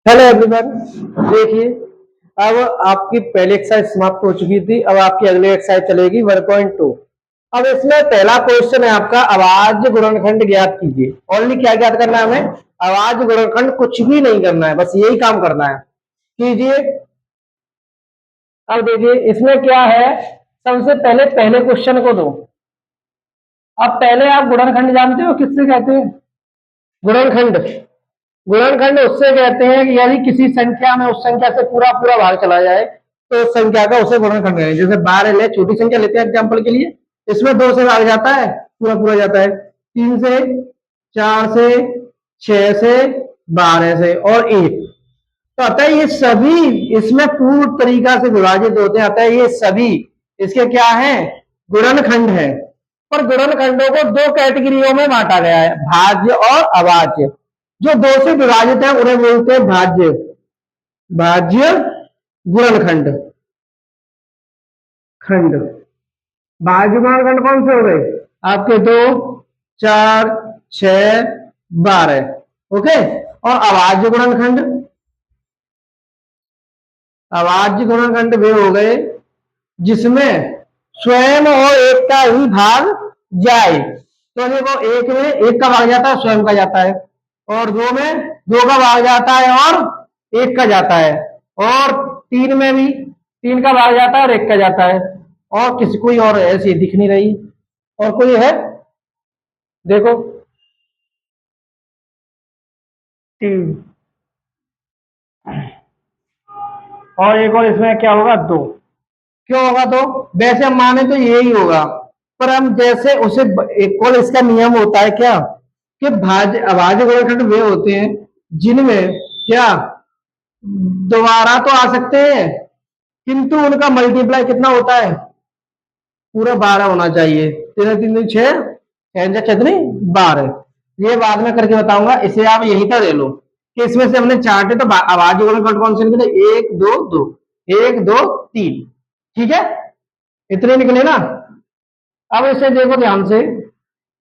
Hello everyone. देखिए, अब आपकी पहली एक्सरसाइज समाप्त हो चुकी थी। अब आपकी अगली एक्सरसाइज चलेगी 1.2। अब इसमें पहला क्वेश्चन है आपका, अभाज्य गुणनखंड ज्ञात कीजिए। ओनली क्या ज्ञात करना है हमें? अभाज्य गुणनखंड, कुछ भी नहीं करना है, बस यही काम करना है। कीजिए। अब देखिए इसमें क्या है, सबसे पहले पहले क्वेश्चन को दो। अब पहले आप गुणनखंड जानते हो किससे कहते हैं? गुणनखंड, गुणनखंड उससे कहते हैं कि यदि किसी संख्या में उस संख्या से पूरा पूरा भाग चला जाए तो उस संख्या का उसे गुणनखंड कहेंगे। जैसे 12 ले, छोटी संख्या लेते हैं एग्जांपल के लिए, इसमें 2 से भाग जाता है, पूरा पूरा जाता है, 3 से, 4 से, 6 से, 12 से और 1। तो अतः ये सभी इसमें पूर्ण तरीका से विभाजित होते हैं। अतः ये सभी इसके क्या है? गुणनखंड है। पर गुणनखंडों को 2 कैटेगरियों में बांटा गया है, भाज्य और अभाज्य। जो 2 से विभाजित है उन्हें बोलते हैं भाज्य, भाज्य गुणनखंड। खंड भाज्य गुणनखंड कौन से हो गए आपके? 2, 4, 6, 12। ओके। और अभाज्य गुणनखंड, अभाज्य गुणनखंड वे हो गए जिसमें स्वयं और एक का ही भाग जाए। तो देखो, एक में एक का भाग जाता है, स्वयं का जाता है, और 2 में 2 का भाग जाता है और 1 का जाता है, और 3 में भी 3 का भाग जाता है और 1 का जाता है। और किसी कोई और ऐसी दिख नहीं रही, और कोई है? देखो, 3 और एक और, इसमें क्या होगा? 2। क्यों होगा? तो वैसे हम माने तो यही होगा, पर हम जैसे उसे एक और इसका नियम होता है क्या, कि भाज्य अभाज्य गुणनखंड वे होते हैं जिनमें क्या दोबारा तो आ सकते हैं, किंतु उनका मल्टीप्लाई कितना होता है? पूरा 12 होना चाहिए। 3 3 6 कितनी? 12। ये बाद में करके बताऊंगा, इसे आप यही का ले लो कि इसमें से हमने चार्टे तो अभाज्य गुणनखंड कौन से निकले? 1 2 2, 1 2 3। ठीक है, इतने निकले ना। अब इसे देखो ध्यान से,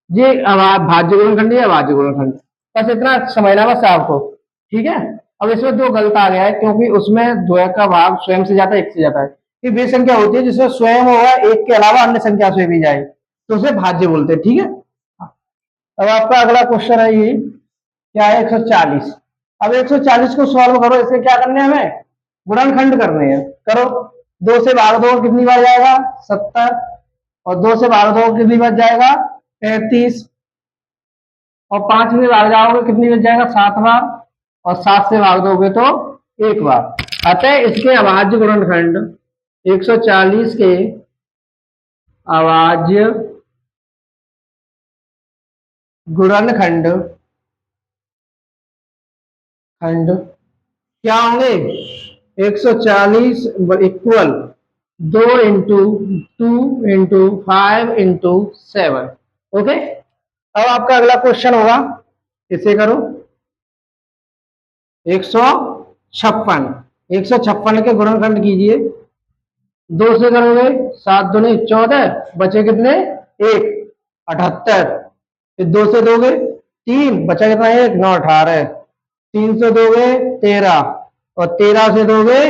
ये भाज्य गुणनखंड है, अभाज्य गुणनखंड, बस इतना समझना बस आपको। ठीक है। अब इसमें 2 गलत आ गया है, क्योंकि उसमें 2 का भाग स्वयं से जाता है, 1 से जाता है। कि वे संख्या होती है जिसमें स्वयं होगा, 1 के अलावा अन्य संख्या से भी जाए, तो उसे भाज्य बोलते हैं। ठीक है। अब आपका अगला क्वेश्चन है, ये क्या है? 140। अब 140 को सॉल्व करो। इसे क्या करने हैं हमें? गुणनखंड करने हैं। करो। 2 से भाग दो, कितनी बार जाएगा? 70। और 2 से भाग दो, कितनी बार जाएगा? 35। और 5 से भाग जाओगे, कितनी बच जाएगा? 7 बार। और 7 से भाग दोगे तो 1 बार। अतः इसके अभाज्य गुणनखंड 140 के अभाज्य गुणनखंड खंड क्या होंगे? 140 equal 2 into 2 into 5 into 7। Okay. अब आपका अगला क्वेश्चन होगा, इसे करो। 156, 156 के गुणनखंड कीजिए। 2 से करोगे 7 दूनी 14, बचे कितने? 1, 78। फिर 2 से दोगे 3, बचा कितना? 1 9 18। 3 से दोगे 13, और 13 से दोगे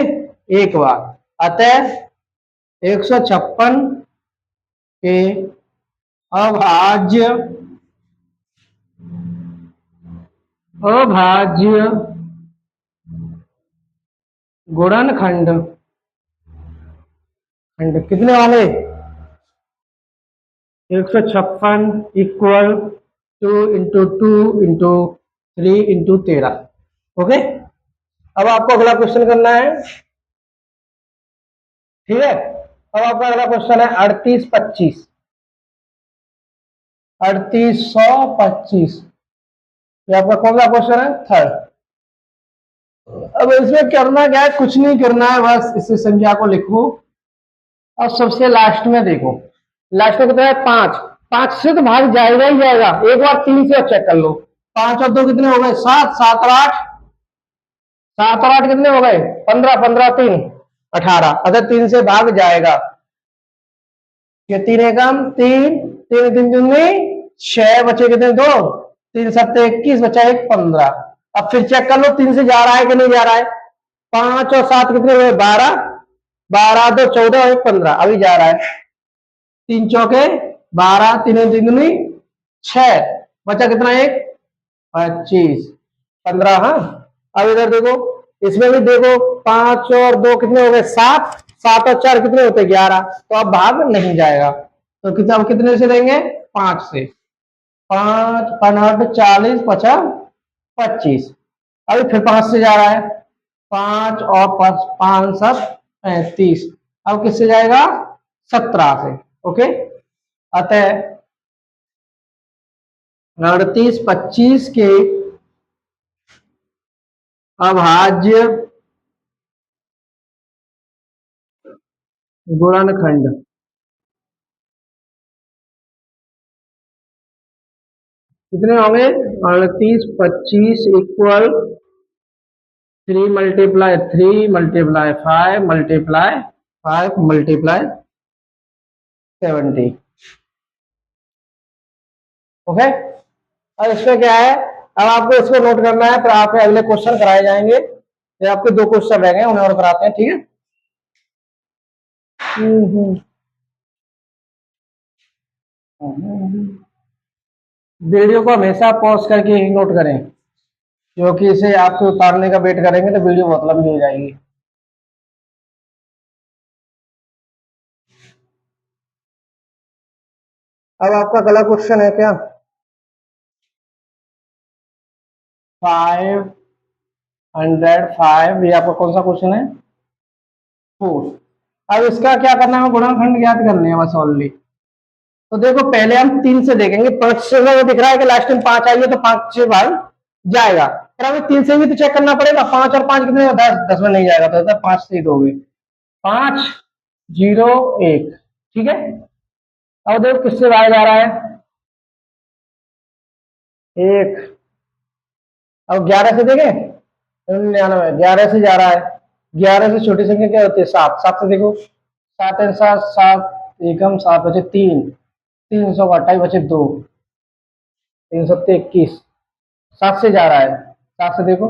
1 बार। अतः 156 के अभाज्य अभाज्य गुणनखंड खंड कितने वाले? 156 equal 2 into 2 into 3 into 13। Okay. अब आपको अगला क्वेश्चन करना है। ठीक है। अब आपका अगला क्वेश्चन है 3825, 3825। ये आपका कौन सा क्वेश्चन है? थर्ड। अब इसमें करना क्या है? कुछ नहीं करना है, बस इस संख्या को लिखो। अब सबसे लास्ट में देखो, लास्ट में कितना है? 5। 5 से तो भाग जाएगा ही जाएगा। एक बार 3 से चेक कर लो। 5 और 2 कितने हो गए? 7। 7 और 8, 7 और 8 कितने हो गए? 15। 15 3 18। अगर 3 से भाग जाएगा, ये 3 एकम 3, 3 3 दूनी 6, बचे कितने? 2। 3 7 21, बचा 1 15। अब फिर चेक कर लो 3 से जा रहा है कि नहीं जा रहा है। 5 और 7 कितने हुए, 12, 12 2 14 और 1 15, अभी जा रहा है। 3 चौके 12, 3 तीन दूनी 6, बचा कितना, एक 25, 15। हाँ, अब इधर देखो, इसमें भी देखो 5 और 2 कितने हो गए, 7, 7 और 4 कितने होते, 11। तो अब भाग नहीं जाएगा, तो कितना, अब कितने से देंगे, 5 से। 5 5 40 50 25, अभी फिर 5 से जा रहा है, 5 और 5 5 7 35, अब किससे जाएगा, 17 से। ओके, अतः 38 25 के अभाज्य गुणनखंड कितने होंगे, 38 25 equal 3 multiply 3 multiply 5 multiply 5 multiply 70। Okay, अब इसमें क्या है, अब आपको इसको नोट करना है, फिर आपके अगले क्वेश्चन कराए जाएंगे। ये आपके 2 क्वेश्चन रह गए, उन्हें और कराते हैं, ठीक है। वीडियो को हमेशा पॉज करके ही नोट करें, क्योंकि इसे आपके उतारने का वेट करेंगे तो वीडियो बहुत लंबी हो जाएगी। अब आपका अगला क्वेश्चन है क्या, 505, ये आपका कौन सा क्वेश्चन है, 4। अब इसका क्या करना है, गुणनखंड ज्ञात करने हैं बस ओनली। तो देखो पहले हम 3 से देखेंगे, 5 से वो दिख रहा है कि लास्ट में 5 आई है तो 5 से भाग जाएगा, पर हमें 3 से भी तो चेक करना पड़ेगा। 5 और 5 कितने, 10, 10 में नहीं जाएगा, तो 5 से ही दोगे, 5 0 1, ठीक है। अब देखो किससे भागा जा रहा है, 1। अब 11 से देखें, 99, 11 से जा रहा है, 11 से छोटी संख्या क्या होती है, 7, 7 से देखो, 7 7 7 एकम 7 बचे 3, 328 बचे 2, 321, 7 से जा रहा है, 7 से देखो,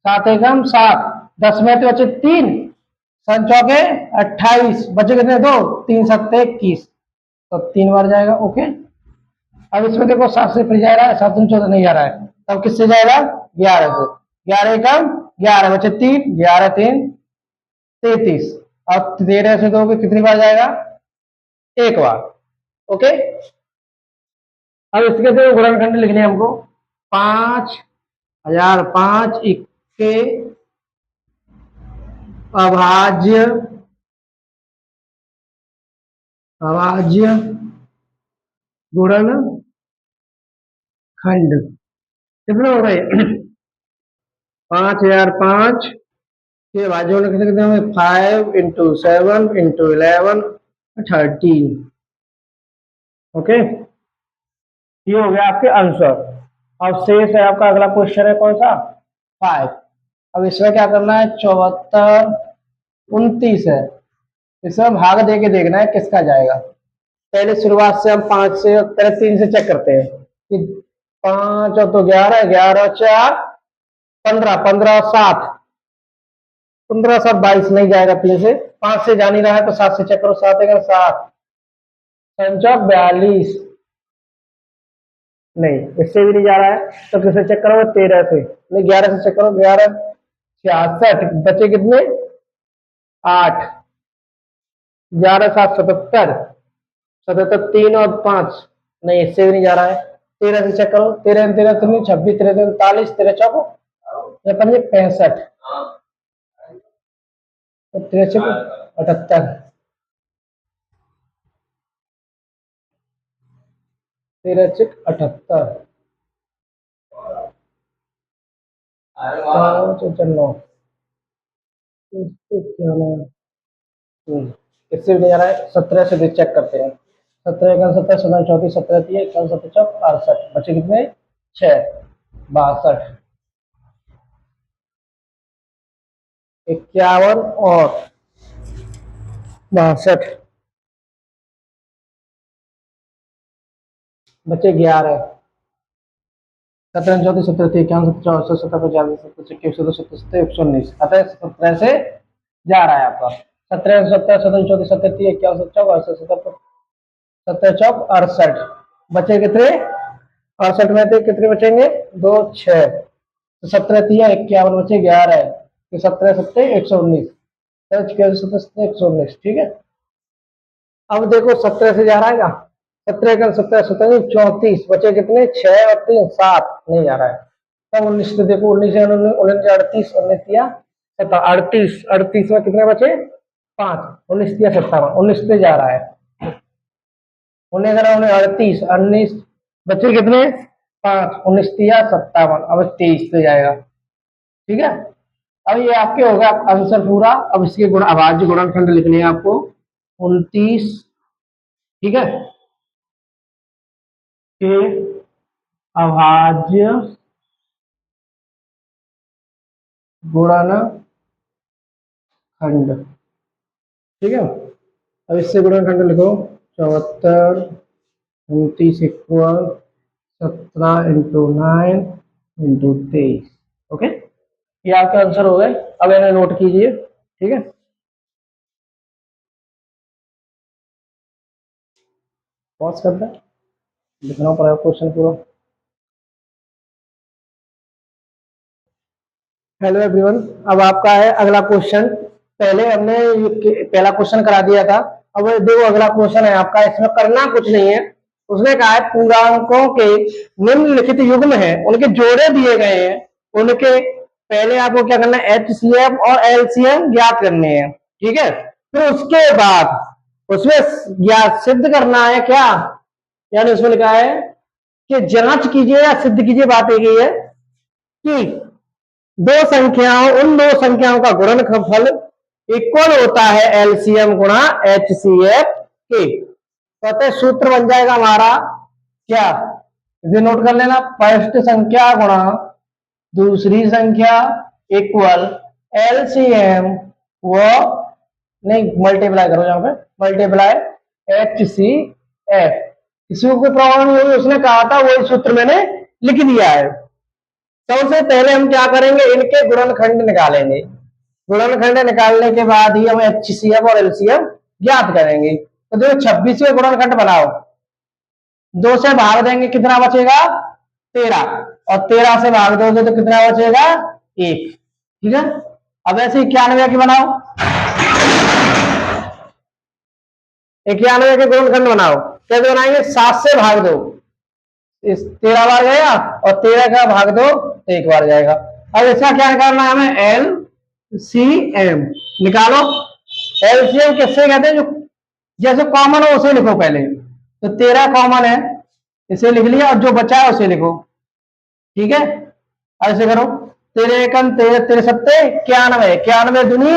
7 एकम 7, 10 में तो बचे 3, 7 चौके 28, बचे कितने, 2, 3 7 21, तो 3 बार जाएगा। ओके, अब इसमें देखो 7 से फिर जा रहा है, 7 14 नहीं जा रहा है, तब किससे जाएगा, 11 से, 11 एकम 11 बचे 3, 11 3 33, अब 13 से दोगे कितनी बार जाएगा, एक बार। ओके, अब इसके तो गुणनखंड लिखने हैं हमको, 5005 के अभाज्य अभाज्य गुणनखंड कितने हो गए, 5005 के अभाज्य गुणनखंड कितने होंगे, 5 इंटू 7 इंटू 11 13। ओके, ये हो गया आपके आंसर। अब शेष है आपका अगला क्वेश्चन है कौन सा, 5। अब इसमें क्या करना है, 74 29 है, इसमें भाग दे के देखना है किसका जाएगा। पहले शुरुआत से हम 5 से पहले 3 से चेक करते हैं कि 5 और तो 11, 11 4 15, 15 7, 15 7 22 नहीं जाएगा, 3 से, 5 से जा नहीं रहा है तो 7 से चेक करो, 7 11 7, 5 42, नहीं इससे भी नहीं जा रहा है, तो किससे चेक करोगे, 13 से, नहीं 11 से चेक करो, 11 66, बचे कितने, 8, 11 7 77, 77 3 और 5, नहीं इससे भी नहीं जा रहा है, 13 से चेक करो, 13 13 3 26, 13 43, 13 चौको या 65, तो 63 78, 13 78, 5 9, इससे भी नहीं आ रहा है, 17 से भी चेक करते हैं, 17 1 17 17 34 17 3 1 17 चौक 68, बचे कितने, 6 62, 51 और 62, बचे 11। 17 34 17 30 51 17 68 70 75 70 71 70 70 119 अतः 17 से जा रहा है आपका 17 17 17 34 17 30 51 54 68 17 चौक 68 बचे कितने 68 में थे कितने बचेंगे 2 6 तो 17 तिया 51 बचे 11 है तो 17 सत्ते 119 17 119 ठीक है। अब देखो 17 से जा रहा है क्या 17 का 17 17 34 बचे कितने 6 और 3 7 नहीं जा रहा है तब 19 से देखो 19 38 19 तिया 38 38 में कितने बचे 5 19 तिया 57 19 से जा रहा है 38 19 बच्चे कितने 5 19 तिया 57 अब 23 पे जाएगा ठीक है। अब ये आपके होगा आंसर पूरा। अब इसके गुण अभाज्य गुणनखंड लिखने हैं आपको 29 ठीक है के अभाज्य गुणनखंड ठीक है। अब इससे गुणनखंड लिखो 74 29 इक्वल 17 इंटू 9 इंटू 23 ओके ये आपके आंसर हो गए। अब इन्हें नोट कीजिए ठीक है। पॉज कर दें लिखना पड़ेगा क्वेश्चन पूरा। हेलो एवरीवन अब आपका है अगला क्वेश्चन। पहले हमने पहला क्वेश्चन करा दिया था। अब देखो अगला क्वेश्चन है आपका इसमें करना कुछ नहीं है। उसने कहा है पूर्णांकों के निम्नलिखित युग्म है उनके जोड़े दिए गए हैं उनके पहले आपको क्या करना है एचसीएफ और एलसीएम ज्ञात करने हैं ठीक है। फिर उसके बाद उसमें ज्ञात सिद्ध करना है क्या यानी उसमें लिखा है कि जांच कीजिए या सिद्ध कीजिए बात एक ही है कि उन दो संख्याओं का गुणनफल इक्वल होता है एलसीएम गुणा एचसीएफ के। तो सूत्र बन जाएगा हमारा क्या इसे नोट कर लेना फर्स्ट संख्या गुणा दूसरी संख्या इक्वल एलसीएम व नहीं मल्टीप्लाई करो यहां पे मल्टीप्लाई एचसीएफ। किसी को कोई प्रॉब्लम नहीं होगी उसने कहा था वही सूत्र मैंने लिख दिया है। सबसे पहले हम क्या करेंगे इनके गुणनखंड निकालेंगे। गुणनखंड निकालने के बाद ही हम एचसीएफ और एलसीएम ज्ञात करेंगे। तो देखो 26 के गुणनखंड बनाओ 2 से भाग देंगे कितना बचेगा 13 और 13 से भाग दोगे तो कितना बचेगा 1 ठीक है। अब ऐसे 91 की बनाओ 91 के गुणनखंड बनाओ कैसे बनाएंगे 7 से भाग दो इस 13 बार गया और 13 का भाग दो तो 1 बार जाएगा। अब इसका क्या निकालना है हमें एल सी एम निकालो। एलसीएम किससे कहते हैं जो जैसे कॉमन हो उसे लिखो पहले तो 13 कॉमन है इसे लिख लिया और जो बचा है उसे लिखो ठीक है। ऐसे करो 13 एकम 13 13 सत्ते 91 91 दुनी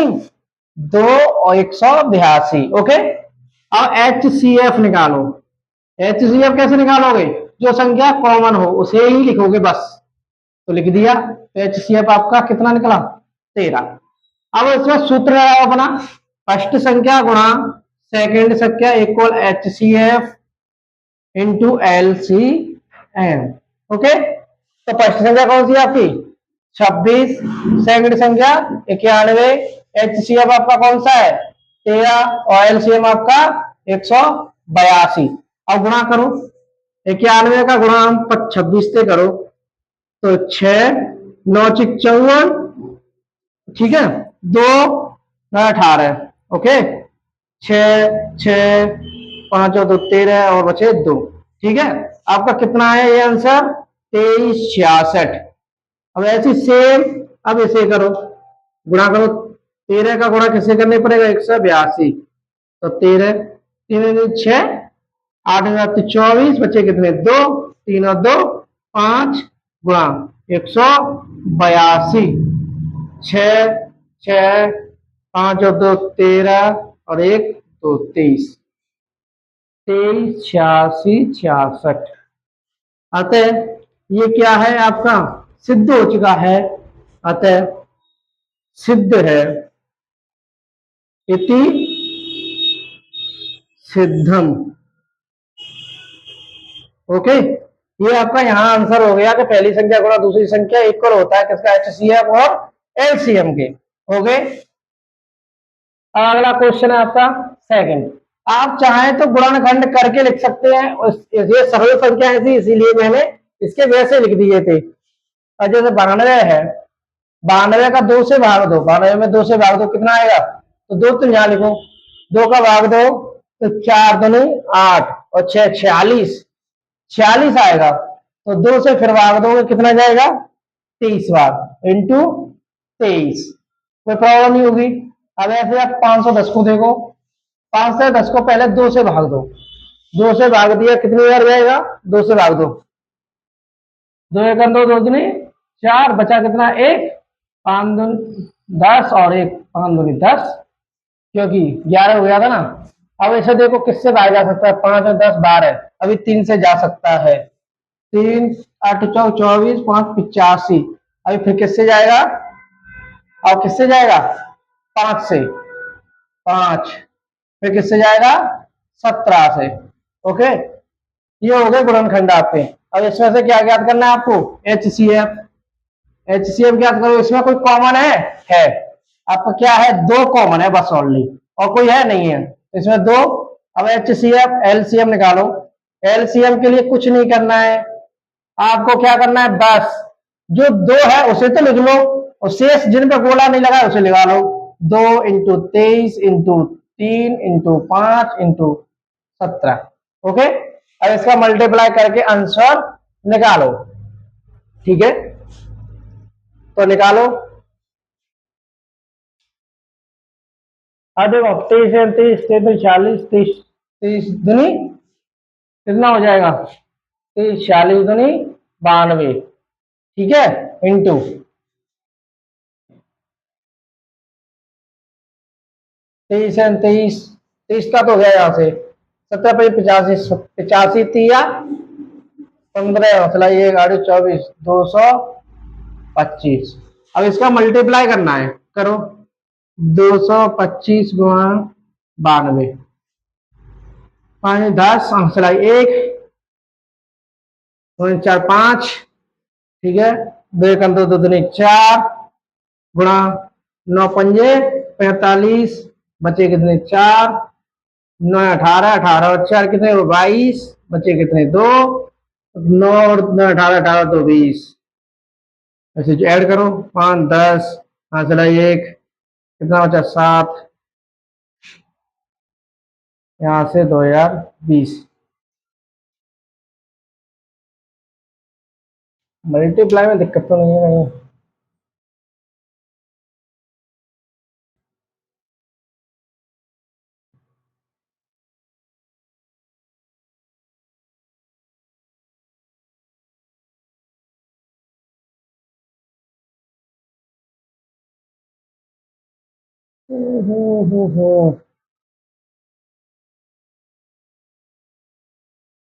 2 और 182 ओके। अब एचसीएफ निकालो। एचसीएफ कैसे निकालोगे जो संख्या कॉमन हो उसे ही लिखोगे बस तो लिख दिया तो एचसीएफ आपका कितना निकला 13। अब इसमें सूत्र लगाओ अपना फर्स्ट संख्या गुणा सेकेंड संख्या equal HCF into LCM okay. तो फर्स्ट संख्या कौन सी आपकी 26 सेकेंड संख्या 91 एचसीएफ आपका कौन सा है 13 और एलसीएम आपका 182। अब गुणा करो 91 का गुणा हम 26 से करो तो 6 9 54 ठीक है 2 9 18 ओके 6 6 5 2 13 और बचे 2 ठीक है। आपका कितना है ये आंसर 2366। अब ऐसी सेम अब इसे करो गुणा करो 13 का गुणा किससे करने पड़ेगा 182 तो 13 3 6 8 24 बचे कितने 2 3 और 2 5 गुणा 182 6 6 5 और 2 13 और 1 2 23 23 86 66। अतः ये क्या है आपका सिद्ध हो चुका है अतः सिद्ध है इति सिद्धम ओके। ये आपका यहाँ आंसर हो गया कि पहली संख्या गुणा दूसरी संख्या इक्वल होता है किसका, एचसीएफ और एलसीएम के। ओके, अब अगला क्वेश्चन है आपका सेकंड। आप चाहें तो गुणनखंड करके लिख सकते हैं, ये सरल संख्या है थी इसीलिए मैंने इसके वैसे लिख दिए थे। और जैसे 92 है, 92 का 2 से भाग दो, 92 में 2 से भाग दो कितना आएगा, तो 2 तुम यहाँ लिखो, 2 का भाग दो तो 4 दूनी 8 और 6 46, 46 आएगा। तो 2 से फिर भाग दोगे कितना जाएगा, 23 बार इंटू 23, कोई प्रॉब्लम नहीं होगी। अब ऐसे आप 510 को देखो, 510 को पहले 2 से भाग दो, 2 से भाग दिया कितनी बार जाएगा, 2 से भाग दो, 2 एक 2 2 दूनी 4, बचा कितना 1, 5 दूनी 10 और 1 5 दूनी 10, क्योंकि 11 हो गया था ना। अब ऐसे देखो किससे भागा जा सकता है, 5 और 10 12, अभी 3 से जा सकता है, 3 8 4 24 5 85, अभी फिर किससे जाएगा, और किससे जाएगा 5 से, 5 फिर किससे जाएगा 17 से। ओके, ये हो गए गुणनखंड आपके। अब इसमें से क्या ज्ञात करना है आपको, एचसीएफ। एचसीएफ ज्ञात करो, इसमें कोई कॉमन है आपका क्या है, 2 कॉमन है बस ओनली, और कोई है नहीं है इसमें 2। अब एचसीएफ एलसीएम निकालो, एलसीएम के लिए कुछ नहीं करना है, आपको क्या करना है, बस जो 2 है उसे तो लिख लो, और शेष जिन पर गोला नहीं लगा उसे लगा लो, 2 into 23 into 3 into 5 into 17। Okay, अब इसका मल्टीप्लाई करके आंसर निकालो, ठीक है, तो निकालो। अब देखो 23 33 33 40 30, 30 दुनी कितना हो जाएगा, 30 40 दुनी 92, ठीक है, इंटू 23 23 30 का तो हो गया यहाँ से 17 85 85 तिया 15 मतलब ये गाड़ी 24 225। अब इसका मल्टीप्लाई करना है, करो 225 गुणा 92, 5 10 सिलाई 1 4 5, ठीक है, 2 1 2 2 दूनी 4 गुणा 9 पंजे 45, बचे कितने 4, 9 18 18 और 4 कितने 22, बचे कितने 2, 9 और 9 18 18 तो 20, ऐसे जो ऐड करो 5 10 चला 1 कितना बचा 7, यहाँ से 2020। मल्टीप्लाई में दिक्कत तो नहीं है कहीं,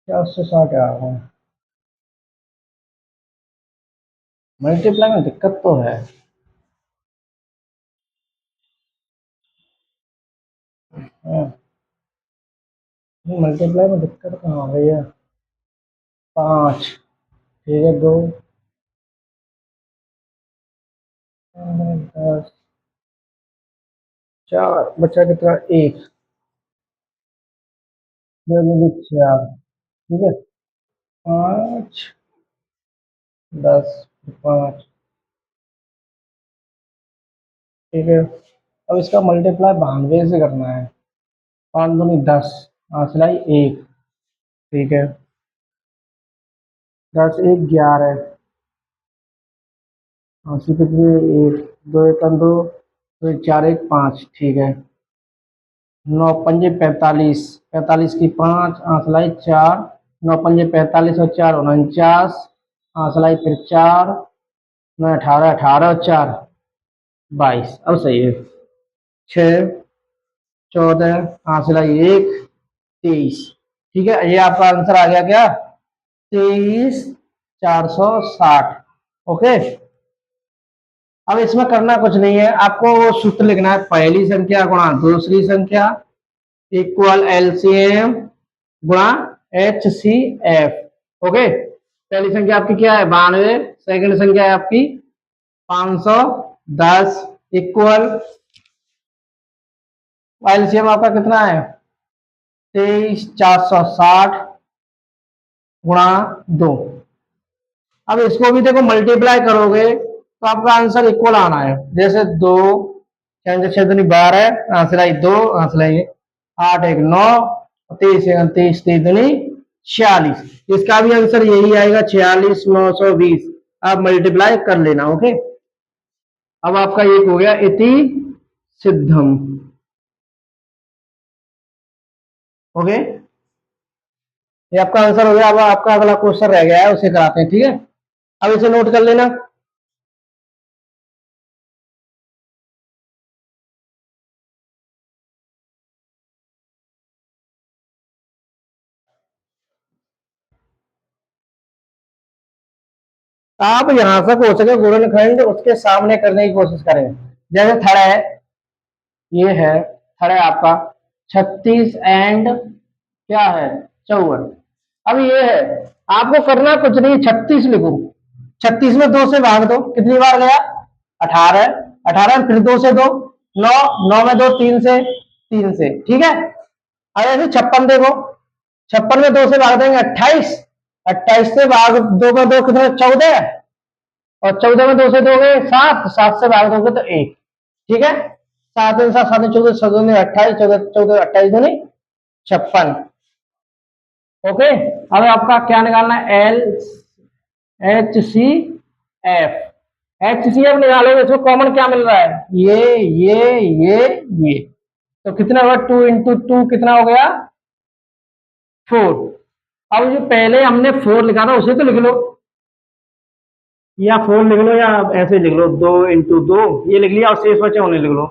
क्या उससे 60 आ रहा है, मल्टीप्लाई में दिक्कत तो है। मल्टीप्लाई में दिक्कत कहाँ आ गई है, 5 ठीक है 2 10 4 बचा कितना 1 2 2 4, ठीक है 5 10 5, ठीक है। अब इसका मल्टीप्लाई 92 से करना है, 5 दूनी 10 सिलाई 1, ठीक है 10 1 11, अस्सी कितनी 1 2 1 2 2 4 1 5, ठीक है 9 पंजे 45, 45 की 5 सिलाई 4, 9 पंजे 45 और 4 49, सिलाई फिर 4 9 18 18 और 4 22, अब सही है 6 14 सिलाई 1 23, ठीक है, ये आपका आंसर आ गया क्या 23,460। ओके, अब इसमें करना कुछ नहीं है, आपको वो सूत्र लिखना है, पहली संख्या गुणा दूसरी संख्या इक्वल एलसीएम गुणा एचसीएफ। ओके, पहली संख्या आपकी क्या है 92, सेकंड संख्या है आपकी 510 इक्वल एलसीएम आपका कितना है 23460 गुणा 2। अब इसको भी देखो मल्टीप्लाई करोगे तो आपका आंसर इक्वल आना है। जैसे 2 छह दूनी 12, आंसर आई 2, आंसर आई 8 1 9, 23 29 3 दूनी 46। इसका भी आंसर यही आएगा 46 920। आप मल्टीप्लाई कर लेना। ओके, अब आपका एक हो गया इति सिद्धम। ओके, ये आपका आंसर हो गया। अब आपका अगला क्वेश्चन रह गया है, उसे कराते हैं। ठीक है, अब इसे नोट कर लेना। आप यहां से हो सके गुणनखंड उसके सामने करने की कोशिश करें। जैसे थर्ड है, ये है थर्ड है आपका 36 एंड क्या है 54। अब ये है, आपको करना कुछ नहीं, 36 लिखो। 36 में 2 से भाग दो, कितनी बार गया 18, 18 फिर 2 से 2 9, 9 में 2 3 से 3 से। ठीक है, अब ऐसे 56 देखो, 56 में 2 से भाग देंगे 28, 28 से भाग 2 में 2 कितना 14, और 14 में 2 से दोगे 7, 7 से भाग दोगे तो 1। ठीक है, 7 7 7 14 14 28, 14 14 28 दूनी 56। ओके, अब आपका क्या निकालना है L H C F. H C F निकालोगे, इसमें कॉमन क्या मिल रहा है ये। तो कितना होगा 2 इंटू 2 कितना हो गया 4। अब जो पहले हमने 4 लिखा था उसे तो लिख लो, या 4 लिख लो या ऐसे लिख लो 2 इंटू 2 ये लिख लिया, और शेष बचे उन्हें लिख लो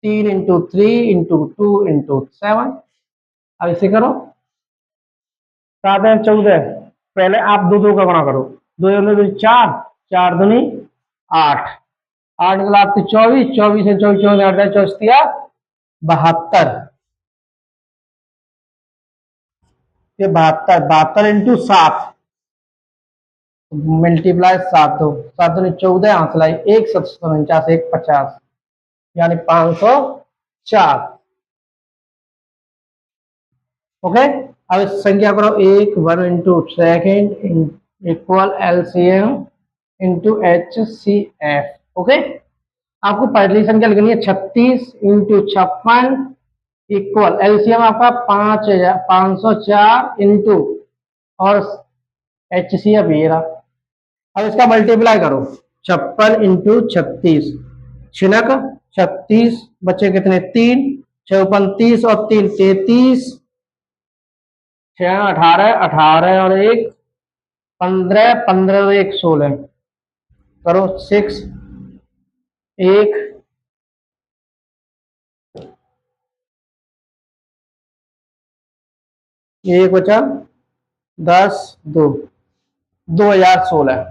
3 इंटू 3 इंटू 2 इंटू 7। अब इसे करो 7 है 14, पहले आप दो दो का गुणा करो, 2 दूनी 4, 4 दूनी 8, 8 निकला आपकी 24, 24 से 24 24 8 24 दिया 72। ये 72, 72 इंटू 7 मल्टीप्लाई 7 दो 7 दूनी 14, आंसर 1 749 1 50, यानी 504। ओके, अब इस संख्या करो 1 1 into second equal LCM into H C F. Okay, आपको पहली संख्या लिखनी है 36 इंटू 56 इक्वल एलसीएम आपका 504 इंटू और एच सी एफ ये रहा। अब इसका मल्टीप्लाई करो 56 इंटू 36, छिनक 36 बचे कितने 3, 56 30 और 3 33, 6 18 18 और 1 15, 15 और 1 16, करो 6 1 1 बचा 10 2 2016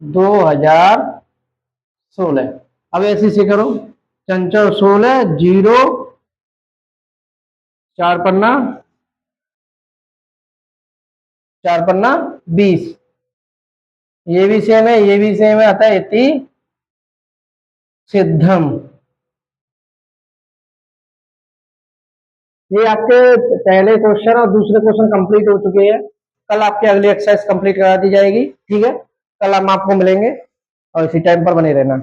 2016। अब ऐसे से करो चंचल 16 0 4 पन्ना 4 पन्ना 20। ये भी सेम है, ये भी सेम है, अतः इति सिद्धम। ये आपके पहले क्वेश्चन और दूसरे क्वेश्चन कंप्लीट हो चुके हैं। कल आपकी अगली एक्सरसाइज कंप्लीट करा दी जाएगी। ठीक है, कल हम आपको मिलेंगे और इसी टाइम पर बने रहना।